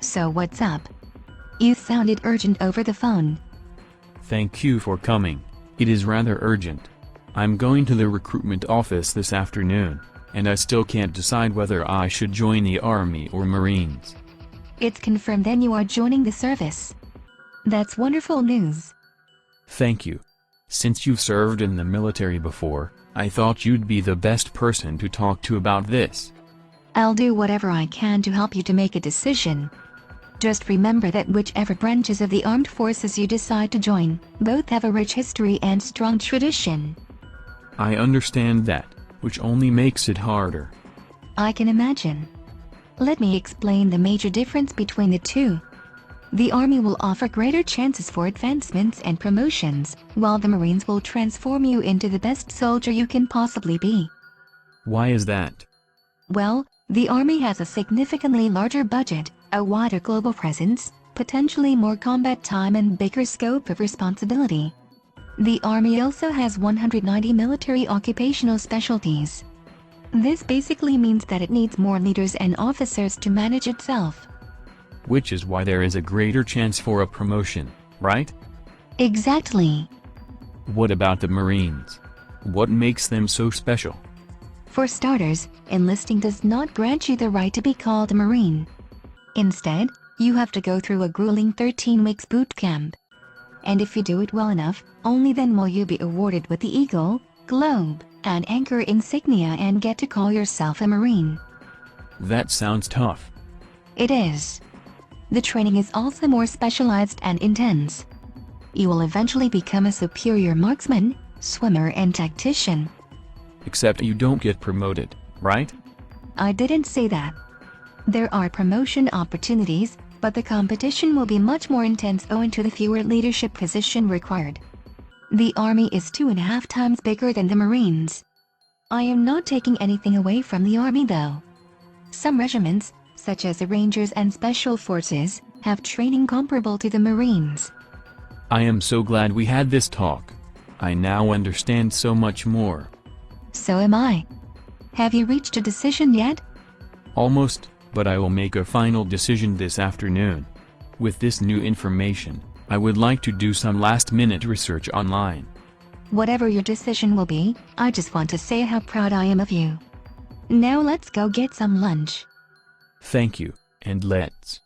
So what's up? You sounded urgent over the phone. Thank you for coming. It is rather urgent. I'm going to the recruitment office this afternoon, and I still can't decide whether I should join the Army or Marines. It's confirmed then you are joining the service. That's wonderful news. Thank you. Since you've served in the military before, I thought you'd be the best person to talk to about this. I'll do whatever I can to help you to make a decision. Just remember that whichever branches of the armed forces you decide to join, both have a rich history and strong tradition. I understand that, which only makes it harder. I can imagine. Let me explain the major difference between the two. The Army will offer greater chances for advancements and promotions, while the Marines will transform you into the best soldier you can possibly be. Why is that? Well, the Army has a significantly larger budget, a wider global presence, potentially more combat time and bigger scope of responsibility. The Army also has 190 military occupational specialties. This basically means that it needs more leaders and officers to manage itself. Which is why there is a greater chance for a promotion, right? Exactly. What about the Marines? What makes them so special? For starters, enlisting does not grant you the right to be called a Marine. Instead, you have to go through a grueling 13 weeks boot camp. And if you do it well enough, only then will you be awarded with the Eagle, Globe, and Anchor insignia and get to call yourself a Marine. That sounds tough. It is. The training is also more specialized and intense. You will eventually become a superior marksman, swimmer, and tactician. Except you don't get promoted, right? I didn't say that. There are promotion opportunities, but the competition will be much more intense owing to the fewer leadership positions required. The Army is 2.5 times bigger than the Marines. I am not taking anything away from the Army though. Some regiments, such as the Rangers and Special Forces, have training comparable to the Marines. I am so glad we had this talk. I now understand so much more. So am I. Have you reached a decision yet? Almost, but I will make a final decision this afternoon. With this new information, I would like to do some last-minute research online. Whatever your decision will be, I just want to say how proud I am of you. Now let's go get some lunch. Thank you, and let's